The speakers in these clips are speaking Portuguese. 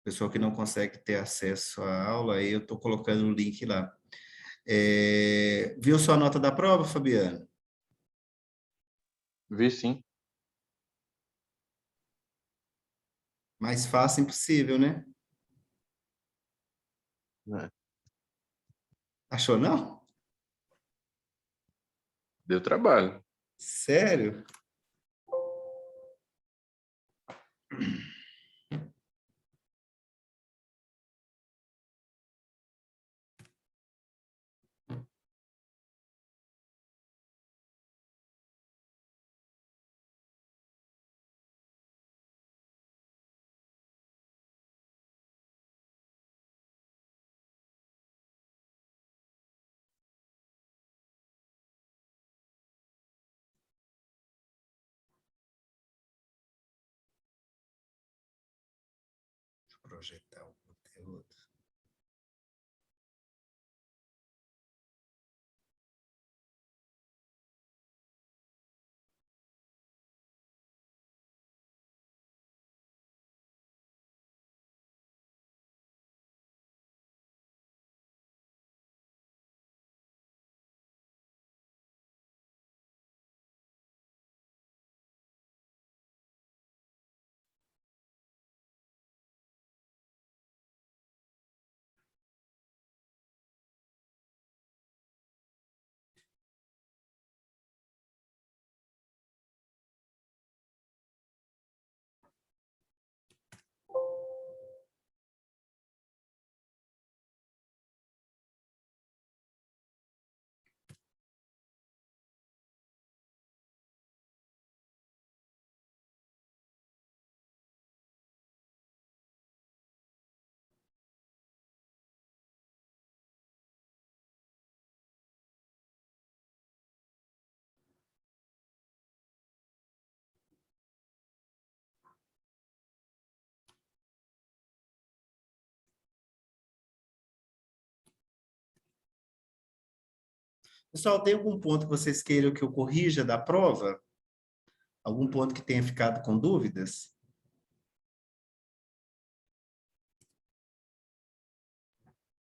pessoal que não consegue ter acesso à aula, aí eu estou colocando o link lá. Viu sua nota da prova, Fabiano? Vi sim. Mais fácil impossível, né? Né? Achou não? Deu trabalho. Sério? Deixa eu projetar o conteúdo. Pessoal, tem algum ponto que vocês queiram que eu corrija da prova? Algum ponto que tenha ficado com dúvidas?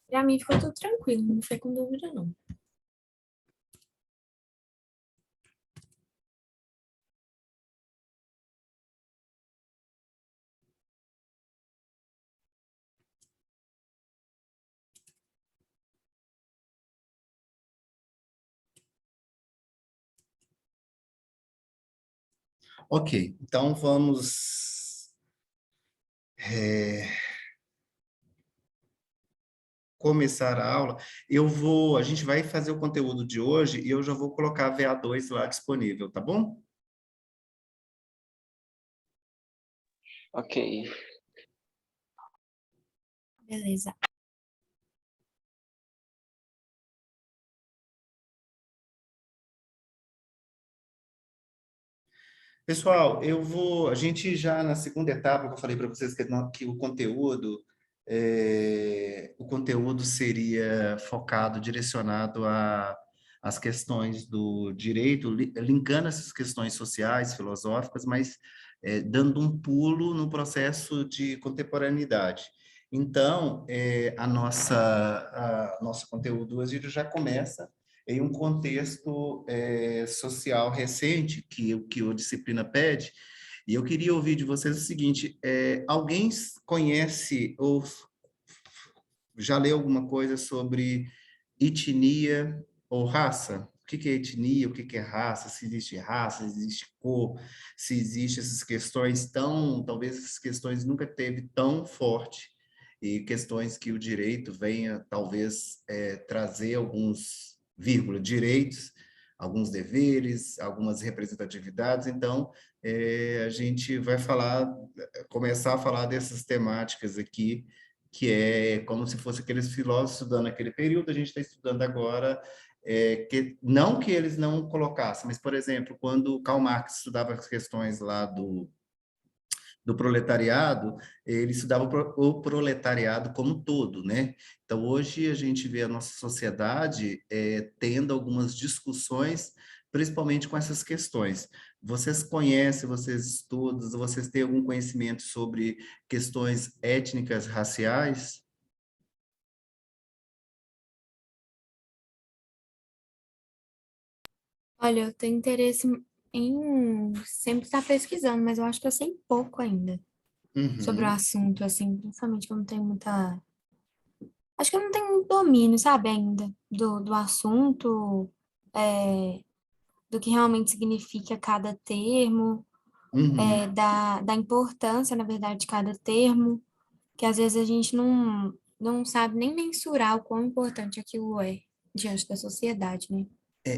Pra mim ficou tudo tranquilo, não foi com dúvida, não. Ok, então vamos começar a aula. A gente vai fazer o conteúdo de hoje e eu já vou colocar a VA2 lá disponível, tá bom? Ok. Beleza. Pessoal, a gente já na segunda etapa, que eu falei para vocês que o conteúdo seria focado, direcionado às questões do direito, linkando essas questões sociais, filosóficas, mas dando um pulo no processo de contemporaneidade. Então, nosso conteúdo hoje já começa em um contexto social recente que a disciplina pede, e eu queria ouvir de vocês o seguinte: alguém conhece ou já leu alguma coisa sobre etnia ou raça? O que é etnia, o que é raça, se existe raça, se existe cor, se existe essas questões talvez essas questões nunca teve tão forte, e questões que o direito venha, talvez, trazer alguns, direitos, alguns deveres, algumas representatividades. Então, a gente vai começar a falar dessas temáticas aqui, que é como se fosse aqueles filósofos estudando naquele período, a gente está estudando agora, não que eles não colocassem, mas, por exemplo, quando Karl Marx estudava as questões lá do proletariado, ele estudava o proletariado como um todo, né? Então, hoje a gente vê a nossa sociedade tendo algumas discussões, principalmente com essas questões. Vocês conhecem, vocês estudam, vocês têm algum conhecimento sobre questões étnicas, raciais? Olha, eu tenho interesse em sempre estar pesquisando, mas eu acho que eu sei pouco ainda sobre o Uhum, assunto, assim, principalmente que eu não tenho muita. Acho que eu não tenho muito domínio, sabe, ainda, do assunto, é, do que realmente significa cada termo, uhum. da importância, na verdade, de cada termo, que às vezes a gente não sabe nem mensurar o quão importante aquilo é diante da sociedade, né?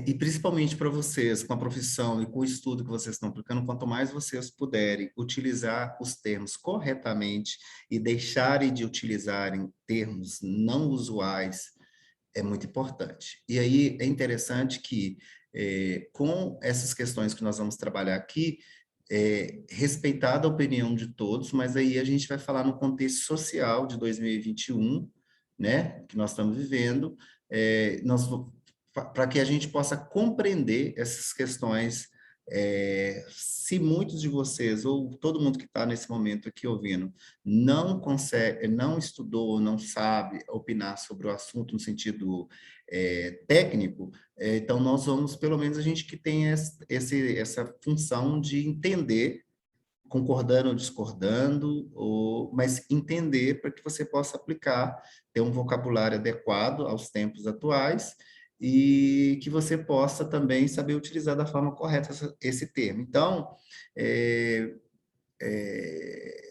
E principalmente para vocês, com a profissão e com o estudo que vocês estão aplicando, quanto mais vocês puderem utilizar os termos corretamente e deixarem de utilizarem termos não usuais, é muito importante. E aí é interessante que, com essas questões que nós vamos trabalhar aqui, respeitada a opinião de todos, mas aí a gente vai falar no contexto social de 2021, né, que nós estamos vivendo, nós para que a gente possa compreender essas questões, se muitos de vocês, ou todo mundo que está nesse momento aqui ouvindo, não consegue, não estudou, não sabe opinar sobre o assunto no sentido técnico, então nós vamos, pelo menos a gente que tem essa função de entender, concordando ou discordando, mas entender para que você possa aplicar, ter um vocabulário adequado aos tempos atuais e que você possa também saber utilizar da forma correta esse termo. Então, é, é,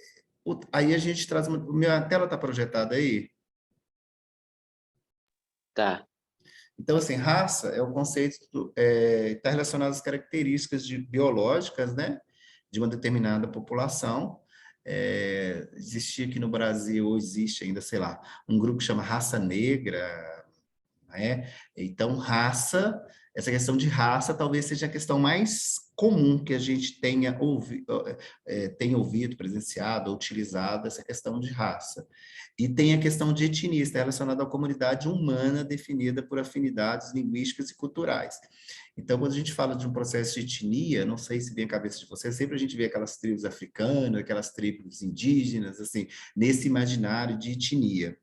aí a gente traz minha tela está projetada aí? Tá. Então, assim, raça é o conceito, está relacionado às características biológicas, né, de uma determinada população. Existia aqui no Brasil, ou existe ainda, sei lá, um grupo que chama Raça Negra, né? Então, raça, essa questão de raça talvez seja a questão mais comum que a gente tenha ouvido, presenciado, ou utilizado, essa questão de raça. E tem a questão de etnia, está relacionada à comunidade humana definida por afinidades linguísticas e culturais. Então, quando a gente fala de um processo de etnia, não sei se vem à cabeça de vocês, sempre a gente vê aquelas tribos africanas, aquelas tribos indígenas, assim, nesse imaginário de etnia.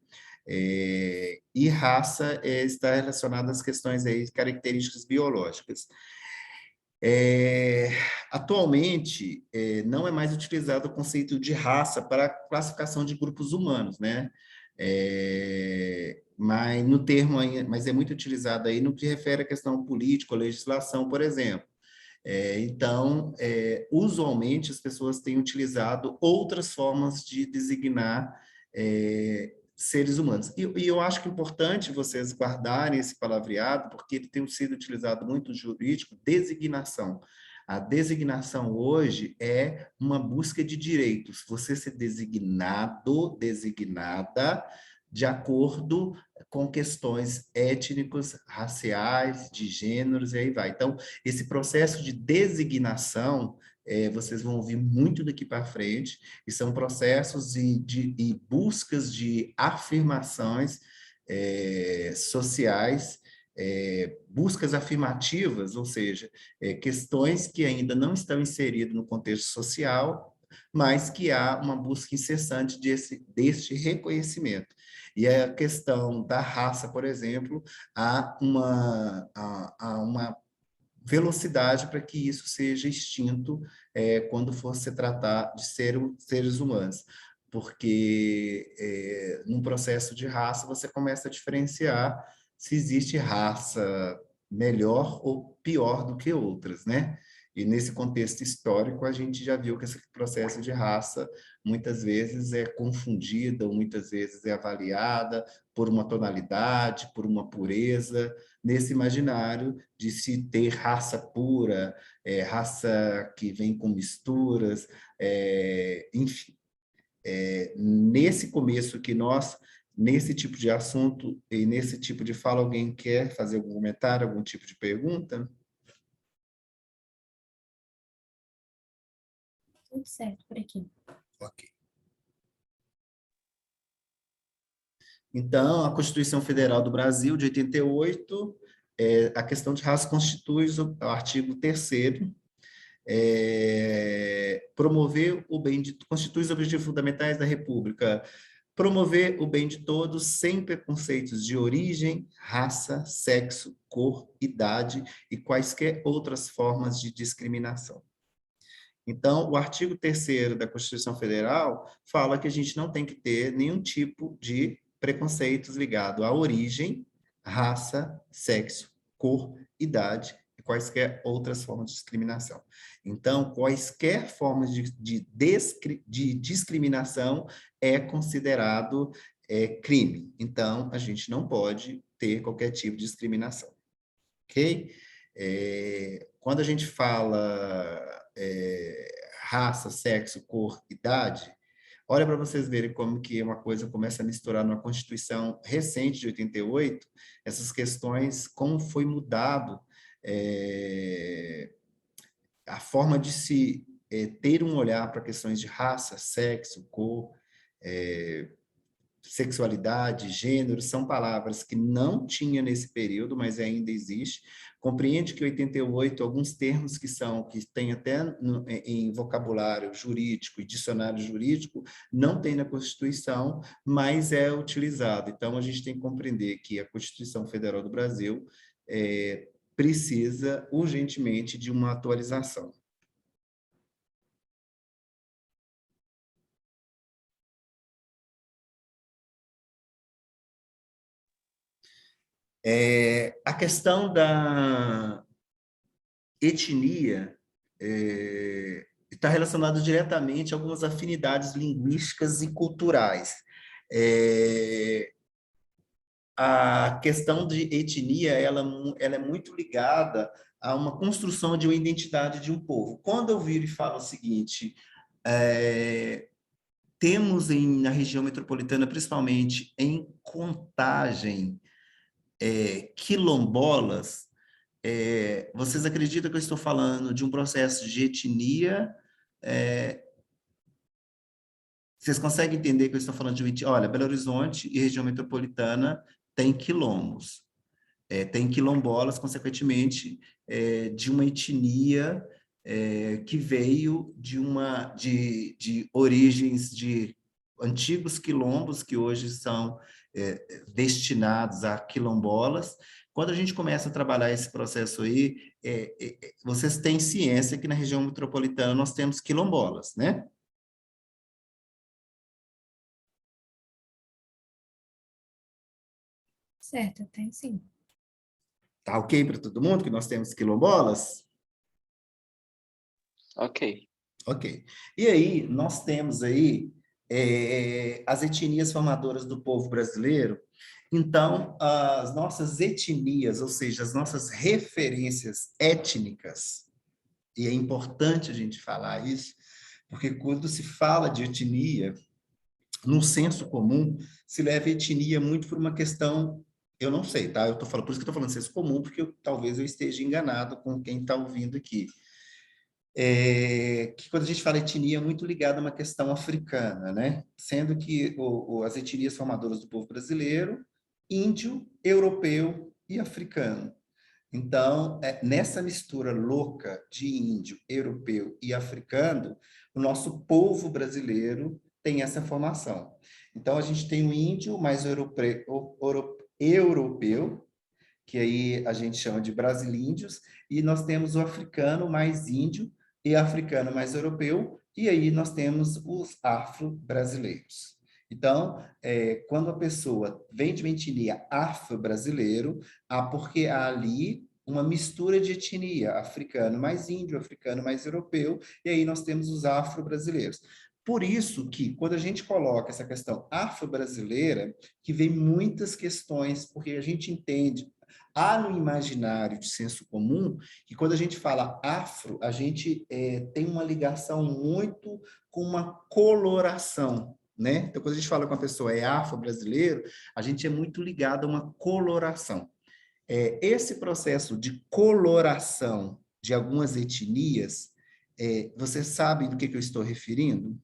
E raça está relacionada às questões aí, características biológicas. É, atualmente, não é mais utilizado o conceito de raça para a classificação de grupos humanos, né? Mas no termo, mas é muito utilizado aí no que refere à questão política, legislação, por exemplo. Então, usualmente as pessoas têm utilizado outras formas de designar seres humanos. E eu acho que é importante vocês guardarem esse palavreado, porque ele tem sido utilizado muito no jurídico, designação. A designação hoje é uma busca de direitos. Você ser designado, designada, de acordo com questões étnicos, raciais, de gêneros, e aí vai. Então, esse processo de designação, vocês vão ouvir muito daqui para frente, e são processos e buscas de afirmações sociais, buscas afirmativas, ou seja, questões que ainda não estão inseridas no contexto social, mas que há uma busca incessante deste reconhecimento. E a questão da raça, por exemplo, há uma velocidade para que isso seja extinto quando for se tratar de seres humanos. Porque num processo de raça você começa a diferenciar se existe raça melhor ou pior do que outras, né? E nesse contexto histórico, a gente já viu que esse processo de raça muitas vezes é confundida, ou muitas vezes é avaliada por uma tonalidade, por uma pureza, nesse imaginário de se ter raça pura, raça que vem com misturas, enfim. Nesse começo que nós, nesse tipo de assunto e nesse tipo de fala, alguém quer fazer algum comentário, algum tipo de pergunta? Tudo certo por aqui. Ok. Então, a Constituição Federal do Brasil, de 88, a questão de raça constitui o artigo 3º, promover o bem de... Constitui os objetivos fundamentais da República. Promover o bem de todos sem preconceitos de origem, raça, sexo, cor, idade e quaisquer outras formas de discriminação. Então, o artigo 3º da Constituição Federal fala que a gente não tem que ter nenhum tipo de preconceitos ligado à origem, raça, sexo, cor, idade e quaisquer outras formas de discriminação. Então, quaisquer formas de discriminação é considerado crime. Então, a gente não pode ter qualquer tipo de discriminação. Ok? Quando a gente fala raça, sexo, cor, idade, olha para vocês verem como que uma coisa começa a misturar numa Constituição recente de 88, essas questões, como foi mudado a forma de se ter um olhar para questões de raça, sexo, cor, sexualidade, gênero, são palavras que não tinha nesse período, mas ainda existe. Compreende que 88, alguns termos que tem até em vocabulário jurídico e dicionário jurídico, não tem na Constituição, mas é utilizado. Então, a gente tem que compreender que a Constituição Federal do Brasil precisa urgentemente de uma atualização. A questão da etnia está relacionada diretamente a algumas afinidades linguísticas e culturais. A questão de etnia, ela é muito ligada a uma construção de uma identidade de um povo. Quando eu viro e falo o seguinte, temos na região metropolitana, principalmente em Contagem, quilombolas, vocês acreditam que eu estou falando de um processo de etnia? Vocês conseguem entender que eu estou falando de etnia? Olha, Belo Horizonte e região metropolitana tem quilombos, tem quilombolas, consequentemente, de uma etnia que veio de origens de antigos quilombos, que hoje são destinados a quilombolas. Quando a gente começa a trabalhar esse processo aí, vocês têm ciência que na região metropolitana nós temos quilombolas, né? Certo, tem sim. Tá ok para todo mundo que nós temos quilombolas? Ok. Ok. E aí, nós temos aí as etnias formadoras do povo brasileiro. Então, as nossas etnias, ou seja, as nossas referências étnicas, e é importante a gente falar isso, porque quando se fala de etnia, no senso comum, se leva a etnia muito por uma questão, eu não sei, tá? Eu tô falando, por isso que eu estou falando senso comum, porque talvez eu esteja enganado com quem está ouvindo aqui. Que quando a gente fala etnia é muito ligado a uma questão africana, né? Sendo que as etnias formadoras do povo brasileiro, índio, europeu e africano. Então, nessa mistura louca de índio, europeu e africano, o nosso povo brasileiro tem essa formação. Então, a gente tem o índio mais europeu, que aí a gente chama de brasilíndios, e nós temos o africano mais índio e africano mais europeu, e aí nós temos os afro-brasileiros. Então, quando a pessoa vem de uma etnia afro-brasileiro, porque há ali uma mistura de etnia, africano mais índio, africano mais europeu, e aí nós temos os afro-brasileiros. Por isso que, quando a gente coloca essa questão afro-brasileira, que vem muitas questões, porque a gente entende, há no imaginário de senso comum, que quando a gente fala afro, a gente tem uma ligação muito com uma coloração, né? Então, quando a gente fala com a pessoa afro-brasileiro, a gente é muito ligado a uma coloração. Esse processo de coloração de algumas etnias, vocês sabem do que eu estou referindo?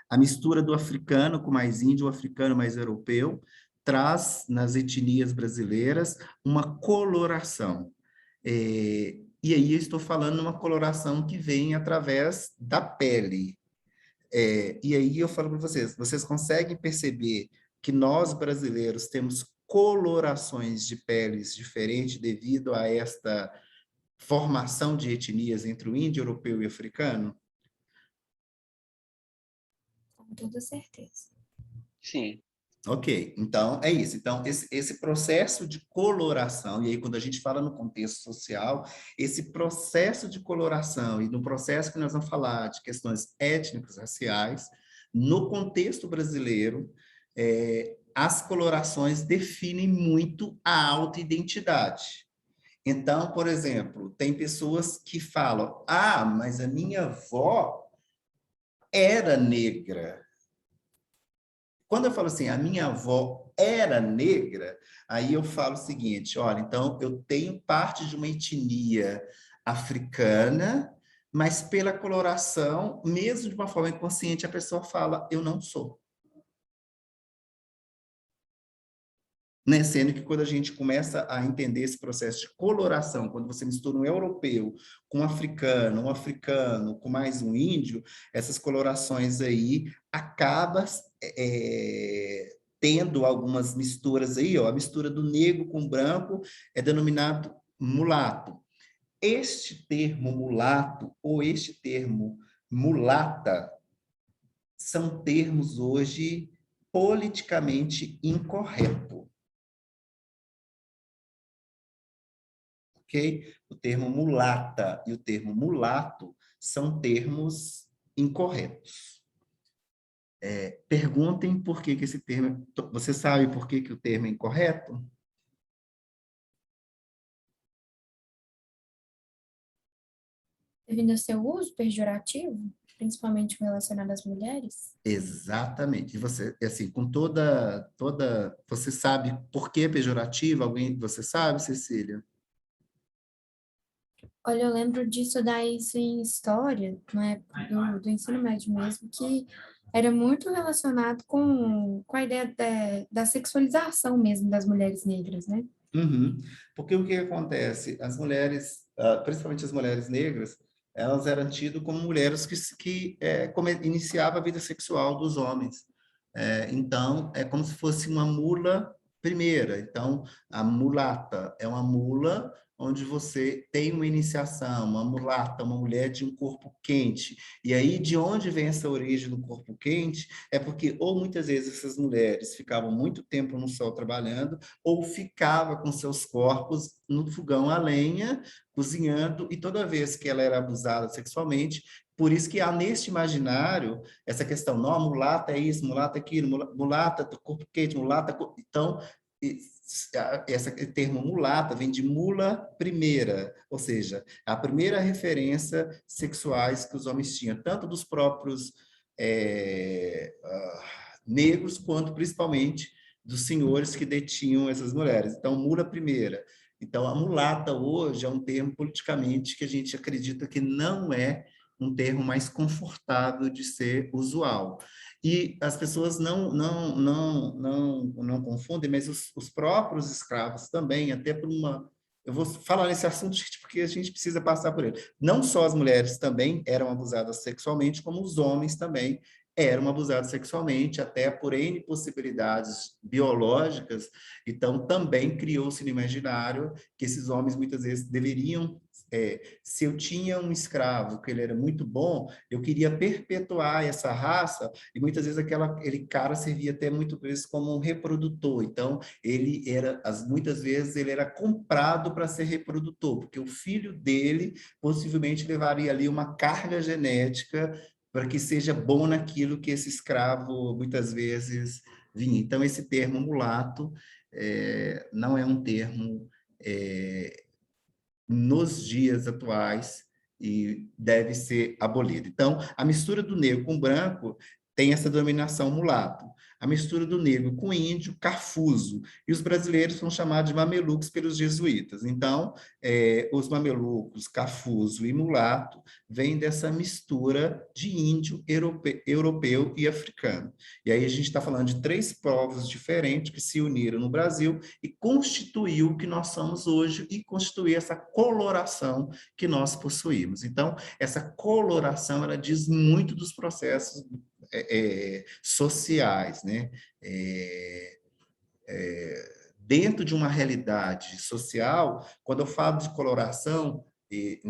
A mistura do africano com mais índio, o africano mais europeu, traz nas etnias brasileiras uma coloração. E aí eu estou falando uma coloração que vem através da pele. E aí eu falo para vocês, vocês conseguem perceber que nós brasileiros temos colorações de peles diferentes devido a esta formação de etnias entre o índio, europeu e africano? Com toda certeza. Sim. Ok, então é isso. Então, esse processo de coloração, e aí quando a gente fala no contexto social, esse processo de coloração, e no processo que nós vamos falar de questões étnicas, raciais, no contexto brasileiro, as colorações definem muito a autoidentidade. Então, por exemplo, tem pessoas que falam, mas a minha avó era negra. Quando eu falo assim, a minha avó era negra, aí eu falo o seguinte, olha, então eu tenho parte de uma etnia africana, mas pela coloração, mesmo de uma forma inconsciente, a pessoa fala, eu não sou. Né? Sendo que quando a gente começa a entender esse processo de coloração, quando você mistura um europeu com um africano com mais um índio, essas colorações aí acabam tendo algumas misturas aí, ó, a mistura do negro com branco é denominado mulato. Este termo mulato ou este termo mulata são termos hoje politicamente incorretos. Ok? O termo mulata e o termo mulato são termos incorretos. Perguntem por que esse termo... Você sabe por que o termo é incorreto? Devido ao seu uso pejorativo, principalmente relacionado às mulheres? Exatamente. E você, assim, com toda... Você sabe por que pejorativo? Você sabe, Cecília? Olha, eu lembro de estudar isso em história, na época do ensino médio mesmo, que era muito relacionado com a ideia da sexualização mesmo das mulheres negras, né? Uhum. Porque o que acontece? As mulheres, principalmente as mulheres negras, elas eram tidas como mulheres que iniciavam a vida sexual dos homens. Então, é como se fosse uma mula primeira. Então, a mulata é uma mula onde você tem uma iniciação, uma mulata, uma mulher de um corpo quente. E aí, de onde vem essa origem do corpo quente? É porque, ou muitas vezes, essas mulheres ficavam muito tempo no sol trabalhando, ou ficava com seus corpos no fogão a lenha, cozinhando, e toda vez que ela era abusada sexualmente, por isso que há neste imaginário essa questão, não, mulata é isso, mulata é aquilo, mulata, corpo quente, mulata... Então, esse termo mulata vem de mula primeira, ou seja, a primeira referência sexuais que os homens tinham, tanto dos próprios negros, quanto principalmente dos senhores que detinham essas mulheres. Então, mula primeira. Então, a mulata hoje é um termo politicamente que a gente acredita que não é um termo mais confortável de ser usual. E as pessoas não confundem, mas os próprios escravos também, até por uma... Eu vou falar nesse assunto, gente, porque a gente precisa passar por ele. Não só as mulheres também eram abusadas sexualmente, como os homens também eram abusados sexualmente, até por N possibilidades biológicas. Então, também criou-se no imaginário que esses homens, muitas vezes, deveriam... se eu tinha um escravo, que ele era muito bom, eu queria perpetuar essa raça, e muitas vezes aquele cara servia até muitas vezes como um reprodutor. Então, muitas vezes ele era comprado para ser reprodutor, porque o filho dele possivelmente levaria ali uma carga genética para que seja bom naquilo que esse escravo muitas vezes vinha. Então, esse termo mulato não é um termo nos dias atuais e deve ser abolido. Então, a mistura do negro com o branco tem essa denominação mulato. A mistura do negro com índio, cafuzo. E os brasileiros são chamados de mamelucos pelos jesuítas. Então, os mamelucos, cafuzo e mulato vêm dessa mistura de índio, europeu e africano. E aí a gente está falando de três povos diferentes que se uniram no Brasil e constituiu o que nós somos hoje e constituiu essa coloração que nós possuímos. Então, essa coloração, ela diz muito dos processos sociais, né? Dentro de uma realidade social, quando eu falo de coloração, e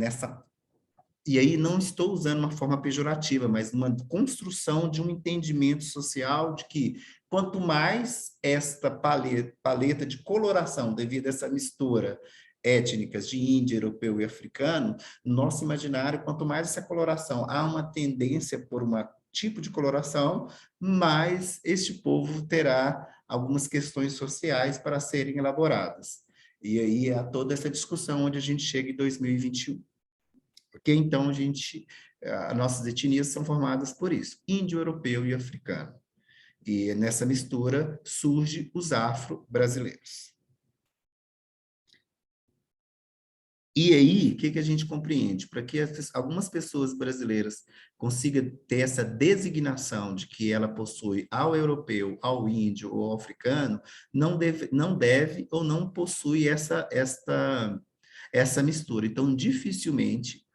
aí não estou usando uma forma pejorativa, mas uma construção de um entendimento social de que quanto mais esta paleta de coloração, devido a essa mistura étnicas de índio, europeu e africano, nosso imaginário, quanto mais essa coloração há uma tendência por um tipo de coloração, mais este povo terá algumas questões sociais para serem elaboradas. E aí há toda essa discussão onde a gente chega em 2021. Porque então as nossas etnias são formadas por isso, índio, europeu e africano. E nessa mistura surge os afro-brasileiros. E aí, o que a gente compreende? Para que algumas pessoas brasileiras consigam ter essa designação de que ela possui ao europeu, ao índio ou ao africano, não deve ou não possui essa mistura. Então, dificilmente,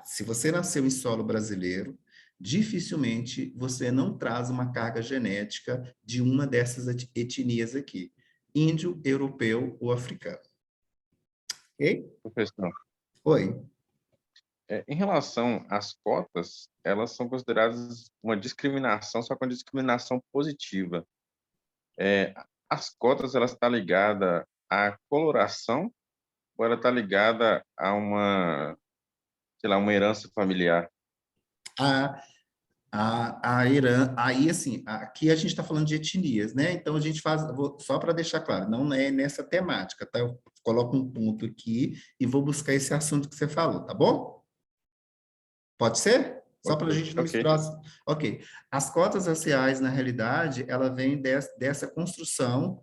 se você nasceu em solo brasileiro, dificilmente você não traz uma carga genética de uma dessas etnias aqui, índio, europeu ou africano. Ok? Professor, Oi. em relação às cotas, elas são consideradas uma discriminação, só que uma discriminação positiva. As cotas, elas estão ligadas à coloração ou ela está ligada a uma, sei lá, uma herança familiar? A Irã, aí assim, aqui a gente está falando de etnias, né? Então a gente faz, só para deixar claro, não é nessa temática, tá? Eu coloco um ponto aqui e vou buscar esse assunto que você falou, tá bom? Pode ser? Só Ok, para a gente não ok. misturar. Ok. As cotas raciais, na realidade, ela vem dessa construção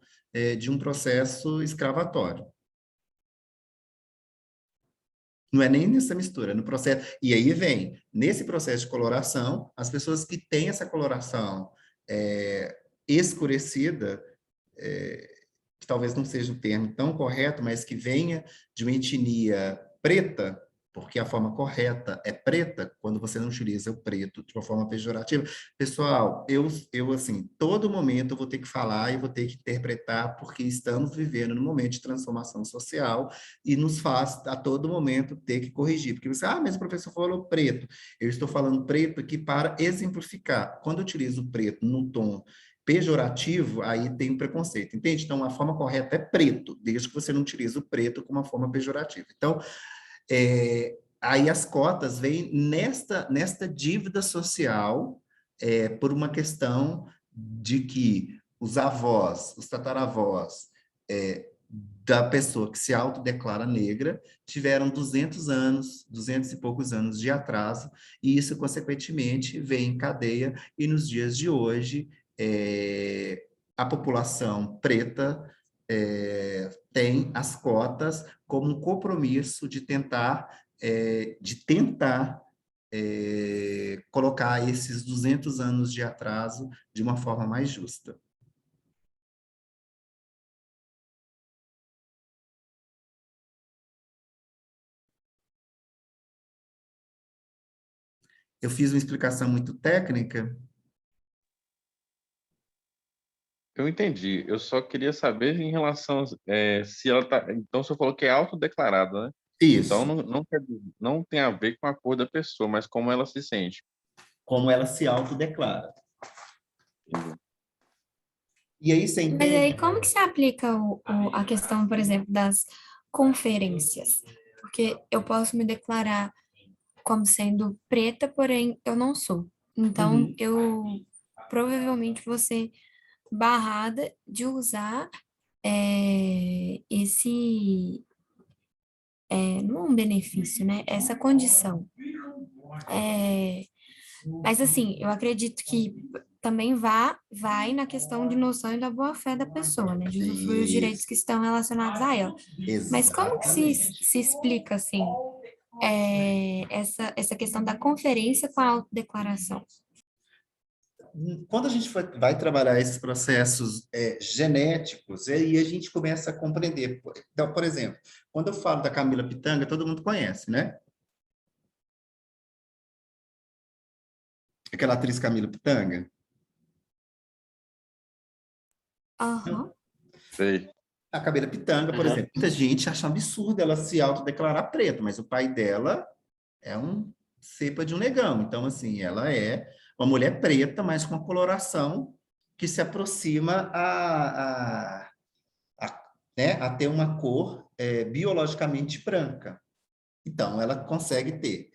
de um processo escravatório. Não é nem nessa mistura, no processo. E aí vem, nesse processo de coloração, as pessoas que têm essa coloração escurecida, que talvez não seja o termo tão correto, mas que venha de uma etnia preta, porque a forma correta é preta, quando você não utiliza o preto de uma forma pejorativa. Pessoal, eu assim, todo momento eu vou ter que falar e vou ter que interpretar, porque estamos vivendo num momento de transformação social e nos faz, a todo momento, ter que corrigir. Porque você, mas o professor falou preto. Eu estou falando preto aqui para exemplificar. Quando eu utilizo o preto num tom pejorativo, aí tem um preconceito, entende? Então, a forma correta é preto, desde que você não utilize o preto como uma forma pejorativa. Então, aí as cotas vêm nesta dívida social, por uma questão de que os avós, os tataravós, da pessoa que se autodeclara negra, tiveram 200 anos, 200 e poucos anos de atraso, e isso, consequentemente, vem em cadeia, e nos dias de hoje, a população preta tem as cotas como um compromisso de tentar colocar esses 200 anos de atraso de uma forma mais justa. Eu fiz uma explicação muito técnica. Eu entendi. Eu só queria saber em relação se ela tá. Então, você falou que é autodeclarada, né? Então, Isso, não tem a ver com a cor da pessoa, mas como ela se sente. como ela se autodeclara. Entendeu? E aí você Mas aí, entende? como que se aplica a questão, por exemplo, das conferências? Porque eu posso me declarar como sendo preta, porém eu não sou. Então, Uhum. eu provavelmente vou ser barrada de usar não é um benefício, né? Essa condição. É, Mas, assim, eu acredito que também vai na questão de noção e da boa-fé da pessoa, né? De usufruir os direitos Isso, que estão relacionados a ela. Mas como que exatamente. se explica, assim, essa questão da conferência com a autodeclaração? Quando a gente vai trabalhar esses processos genéticos, aí a gente começa a compreender. Então, por exemplo, quando eu falo da Camila Pitanga, todo mundo conhece, né? Aquela atriz Camila Pitanga. Aham. Sei. A Camila Pitanga, por Aham. exemplo, muita gente acha um absurdo ela se autodeclarar preta, mas o pai dela é um cepa de um negão. Então, assim, ela é uma mulher preta, mas com uma coloração que se aproxima né, a ter uma cor biologicamente branca. Então, ela consegue ter,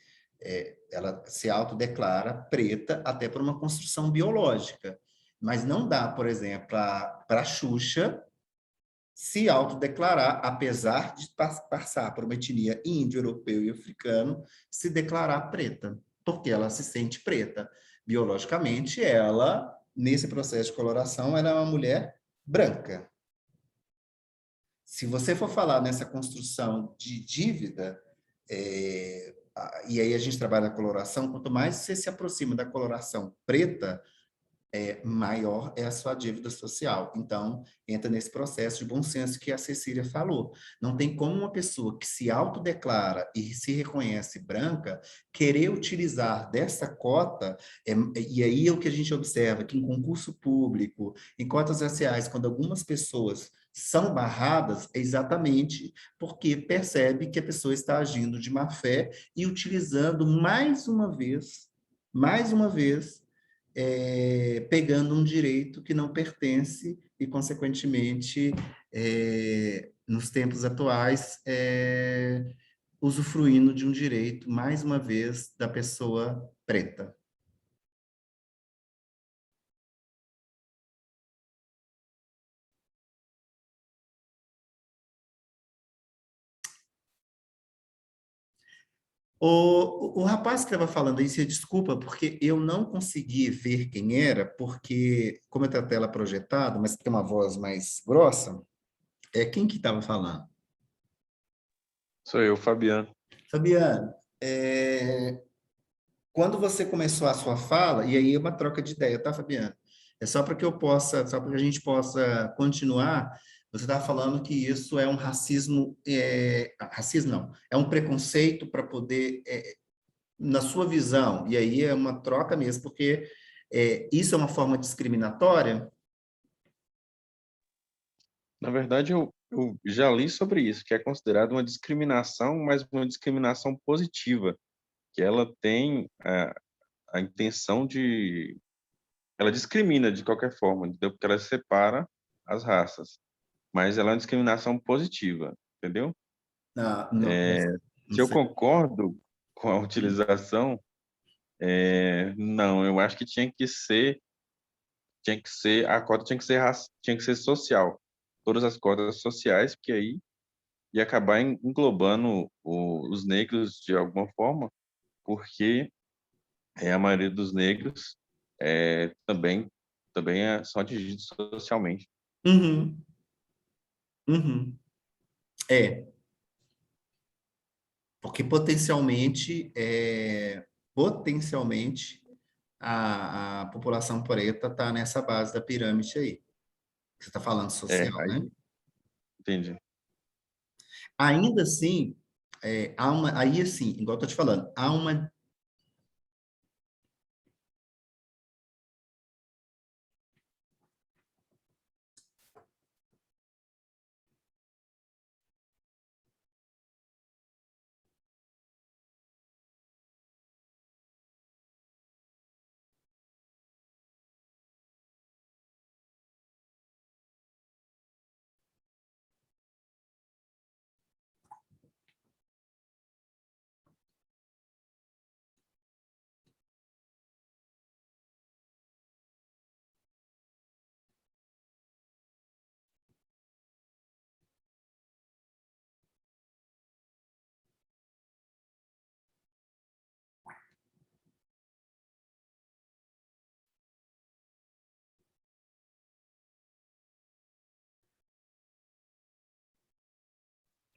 ela se autodeclara preta até por uma construção biológica. Mas não dá, por exemplo, para a Xuxa se autodeclarar, apesar de passar por uma etnia índio, europeu e africano, se declarar preta, porque ela se sente preta. Biologicamente, ela, nesse processo de coloração, ela é uma mulher branca. Se você for falar nessa construção de dívida, e aí a gente trabalha a coloração, quanto mais você se aproxima da coloração preta, maior é a sua dívida social. Então, entra nesse processo de bom senso que a Cecília falou. Não tem como uma pessoa que se autodeclara e se reconhece branca querer utilizar dessa cota, e aí é o que a gente observa, que em concurso público, em cotas raciais, quando algumas pessoas são barradas, é exatamente porque percebe que a pessoa está agindo de má fé e utilizando mais uma vez, pegando um direito que não pertence e, consequentemente, nos tempos atuais, usufruindo de um direito, mais uma vez, da pessoa preta. O rapaz que estava falando aí, você desculpa, porque eu não consegui ver quem era, porque, como está a tela projetada, mas tem uma voz mais grossa, quem que estava falando? Sou eu, Fabiano. Fabiano, quando você começou a sua fala, e aí é uma troca de ideia, tá, Fabiano? É só para que eu possa, só para que a gente possa continuar. Você estava falando que isso é um racismo, racismo não, é um preconceito para poder, na sua visão, e aí é uma troca mesmo, porque isso é uma forma discriminatória? Na verdade, eu já li sobre isso, que é considerado uma discriminação, mas uma discriminação positiva, que ela tem a intenção de... Ela discrimina de qualquer forma, entendeu? Porque ela separa as raças, mas ela é uma discriminação positiva, entendeu? Não, não, não Se eu sei. concordo com a utilização, não, eu acho que a cota tinha que ser social. Todas as cotas sociais, porque aí ia acabar englobando os negros de alguma forma, porque a maioria dos negros também são atingidos socialmente. Uhum, uhum. Porque potencialmente, a população preta está nessa base da pirâmide aí. Você está falando social, né? Aí, entendi. Ainda assim, aí assim, igual eu tô te falando, há uma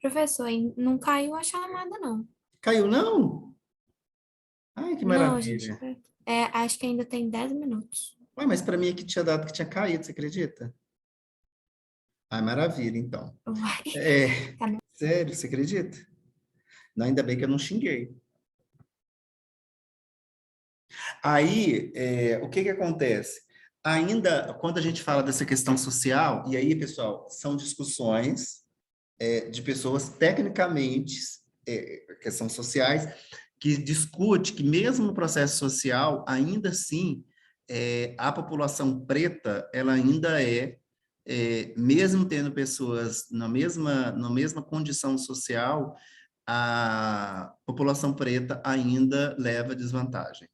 Professor, não caiu a chamada, não. Caiu, não? Ai, que Não, a gente. maravilha. Acho que ainda tem 10 minutos. Ué, mas para mim aqui tinha dado que tinha caído, você acredita? Ai, maravilha, então. Uai, É, tá, sério, você acredita? Não, ainda bem que eu não xinguei. Aí, o que que acontece? Ainda, quando a gente fala dessa questão social, e aí, pessoal, são discussões de pessoas tecnicamente, que são sociais, que discute que mesmo no processo social, ainda assim, a população preta, ela ainda mesmo tendo pessoas na mesma condição social, a população preta ainda leva desvantagem.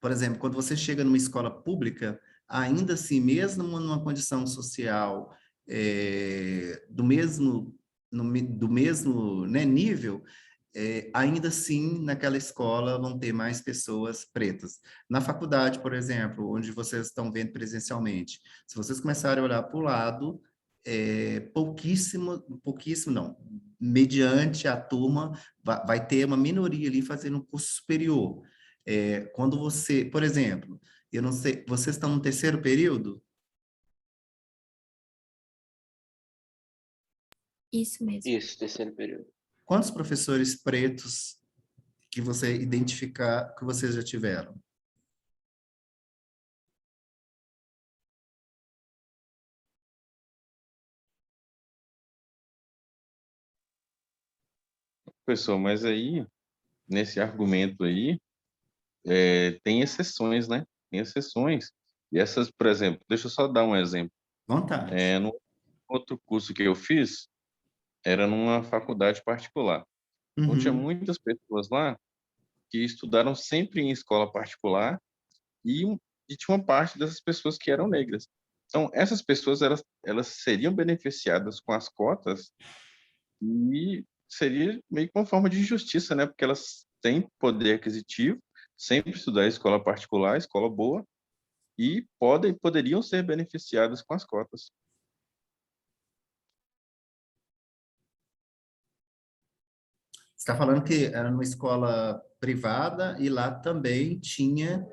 Por exemplo, quando você chega numa escola pública, ainda assim, mesmo numa condição social do mesmo, né, nível, ainda assim, naquela escola vão ter mais pessoas pretas. Na faculdade, por exemplo, onde vocês estão vendo presencialmente, se vocês começarem a olhar para o lado, pouquíssimo, pouquíssimo não, mediante a turma, vai ter uma minoria ali fazendo um curso superior. Quando você, por exemplo, eu não sei, vocês estão no terceiro período? isso mesmo. Isso, terceiro período. Quantos professores pretos que você identificar que vocês já tiveram? Pessoal, mas aí, nesse argumento aí, tem exceções, né? Tem exceções. E essas, por exemplo, deixa eu só dar um exemplo. Vontade. No outro curso que eu fiz, era numa faculdade particular. Então, tinha Uhum. muitas pessoas lá que estudaram sempre em escola particular e, e tinha uma parte dessas pessoas que eram negras. Então, essas pessoas, elas seriam beneficiadas com as cotas e seria meio que uma forma de injustiça, né? Porque elas têm poder aquisitivo, sempre estudar em escola particular, escola boa, e poderiam ser beneficiadas com as cotas. Você está falando que era numa escola privada e lá também tinha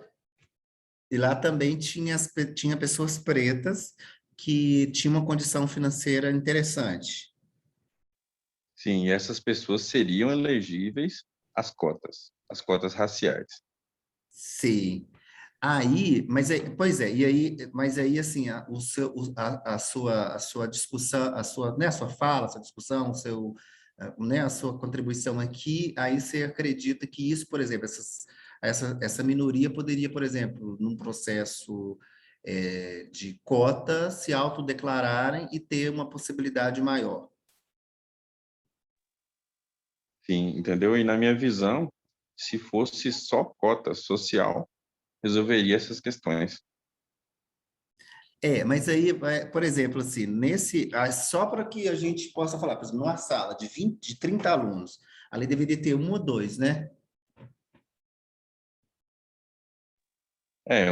pessoas pretas que tinham uma condição financeira interessante. Sim, e essas pessoas seriam elegíveis às cotas raciais. Sim. Aí, pois é, e aí, mas aí assim, o seu, a sua discussão, né, a sua fala, a sua discussão, né, a sua contribuição aqui, aí você acredita que isso, por exemplo, essa minoria poderia, por exemplo, num processo de cota, se autodeclararem e ter uma possibilidade maior. Sim, entendeu? E na minha visão, se fosse só cota social, resolveria essas questões. Mas aí, por exemplo, assim, só para que a gente possa falar, por exemplo, numa sala de 20, de 30 alunos, ali deveria ter um ou dois, né?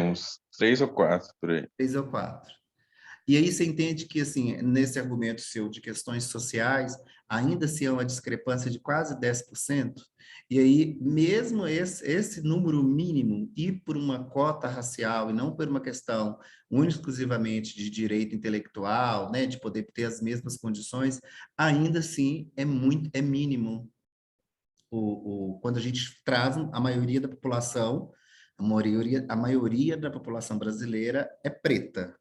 Uns 3 ou 4 por aí. 3 ou 4. E aí você entende que, assim, nesse argumento seu de questões sociais, ainda se há uma discrepância de quase 10%, e aí mesmo esse número mínimo ir por uma cota racial e não por uma questão única e exclusivamente de direito intelectual, né, de poder ter as mesmas condições, ainda assim é mínimo. Quando a gente traz a maioria da população, a maioria da população brasileira é preta.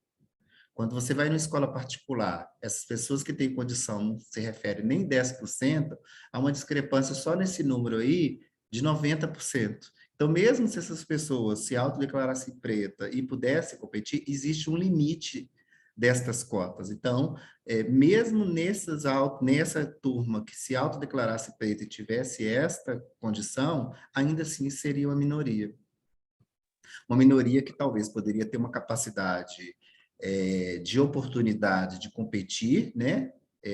Quando você vai numa escola particular, essas pessoas que têm condição não se refere nem 10%, há uma discrepância só nesse número aí de 90%. Então, mesmo se essas pessoas se autodeclarassem preta e pudessem competir, existe um limite destas cotas. Então, mesmo nessa turma que se autodeclarasse preta e tivesse esta condição, ainda assim seria uma minoria. Uma minoria que talvez poderia ter uma capacidade de oportunidade de competir, né?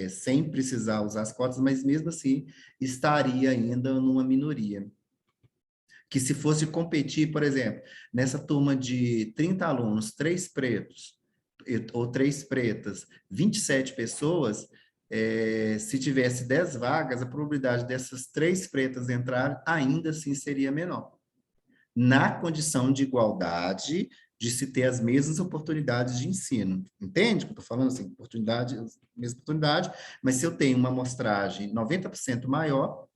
Sem precisar usar as cotas, mas mesmo assim estaria ainda numa minoria. Que se fosse competir, por exemplo, nessa turma de 30 alunos, 3 pretos ou 3 pretas, 27 pessoas, se tivesse 10 vagas, a probabilidade dessas 3 pretas entrarem ainda assim seria menor. Na condição de igualdade, de se ter as mesmas oportunidades de ensino. Entende o que eu estou falando? Assim, oportunidade, mesma oportunidade, mas se eu tenho uma amostragem 90% maior,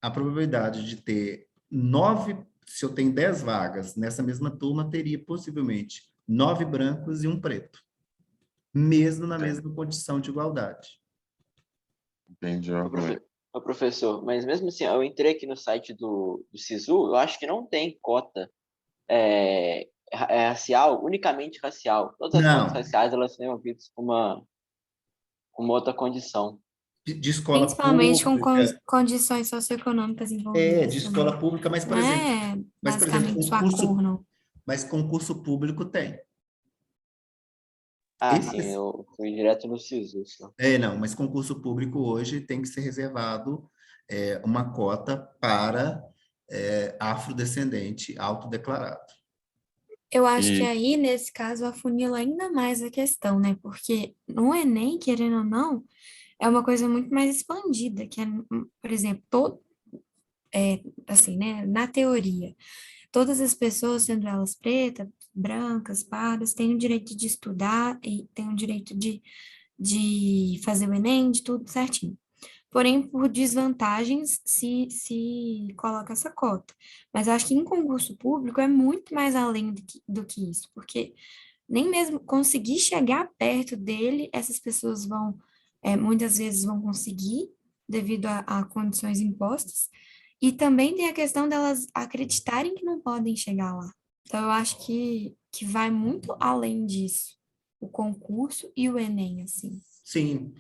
a probabilidade de ter 9, se eu tenho 10 vagas nessa mesma turma, teria possivelmente 9 brancos e um preto, mesmo na Entendi, mesma condição de igualdade. entendi, Ô, argumento. professor, mas mesmo assim, eu entrei aqui no site do SISU, eu acho que não tem cota racial, unicamente racial. Todas as cotas Não, raciais, elas são envolvidas com uma outra condição. de escola Principalmente com pública, condições socioeconômicas envolvidas de também. escola pública, mas, Não por exemplo, é basicamente sua cor, não. mas concurso público tem. Ah, sim, Esse, eu fui direto no SISU, só. não, mas concurso público hoje tem que ser reservado uma cota para afrodescendente autodeclarado. Eu acho que E, aí, nesse caso, afunila ainda mais a questão, né? Porque no Enem, querendo ou não, é uma coisa muito mais expandida, que é, por exemplo, assim, né? Na teoria, todas as pessoas, sendo elas pretas, brancas, pardas, têm o direito de estudar e têm o direito de fazer o Enem, de tudo certinho. Porém, por desvantagens, se coloca essa cota. Mas eu acho que em concurso público é muito mais além do que isso, porque nem mesmo conseguir chegar perto dele, essas pessoas vão, muitas vezes vão conseguir, devido a condições impostas, e também tem a questão delas acreditarem que não podem chegar lá. Então, eu acho que vai muito além disso, o concurso e o Enem, assim. Sim,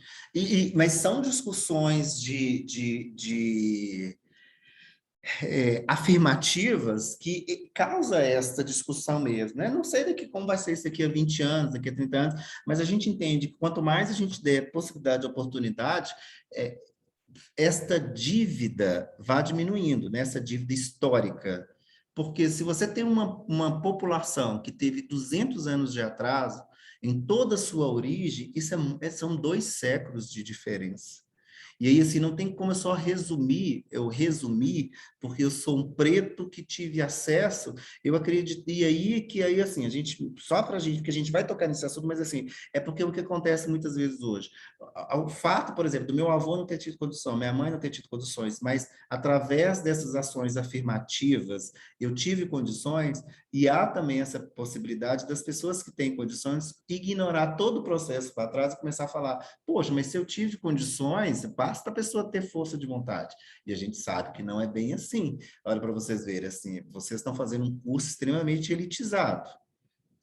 mas são discussões afirmativas que causa esta discussão mesmo, né? Não sei daqui como vai ser isso daqui a 20 anos, daqui a 30 anos, mas a gente entende que quanto mais a gente der possibilidade de oportunidade, é, esta dívida vai diminuindo, né? Essa dívida histórica. Porque se você tem uma população que teve 200 anos de atraso em toda a sua origem, são 2 séculos de diferença. E aí, assim, não tem como eu resumir, porque eu sou um preto que tive acesso, eu acredito, e aí, assim, só para a gente, porque a gente vai tocar nesse assunto, mas assim, é porque o que acontece muitas vezes hoje, o fato, por exemplo, do meu avô não ter tido condição, minha mãe não ter tido condições, mas através dessas ações afirmativas, eu tive condições, e há também essa possibilidade das pessoas que têm condições ignorar todo o processo para trás e começar a falar, poxa, mas se eu tive condições, basta a pessoa ter força de vontade. E a gente sabe que não é bem assim. Olha para vocês verem, assim, vocês estão fazendo um curso extremamente elitizado.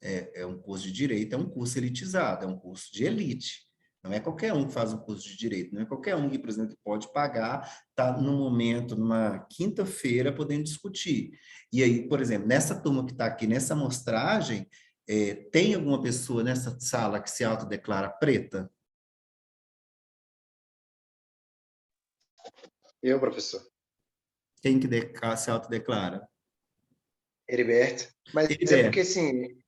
É um curso de direito, é um curso elitizado, é um curso de elite. Não é qualquer um que faz um curso de direito, não é qualquer um que, por exemplo, pode pagar, tá no momento, numa quinta-feira, podendo discutir. E aí, por exemplo, nessa turma que está aqui, nessa amostragem, tem alguma pessoa nessa sala que se autodeclara preta? Eu, professor. Quem que se autodeclara? Heriberto. Mas é porque, Heriberto. assim,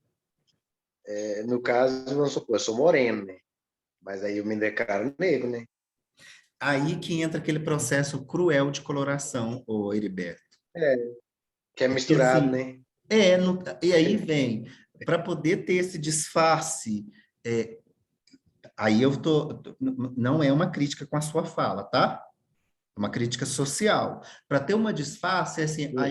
no caso, vamos supor, eu sou moreno, né? Mas aí eu me declaro negro, né? Aí que entra aquele processo cruel de coloração, ô Heriberto. É, que é Porque misturado, assim, né? e aí vem, para poder ter esse disfarce, aí não é uma crítica com a sua fala, tá? É uma crítica social. Para ter uma disfarce, é assim, aí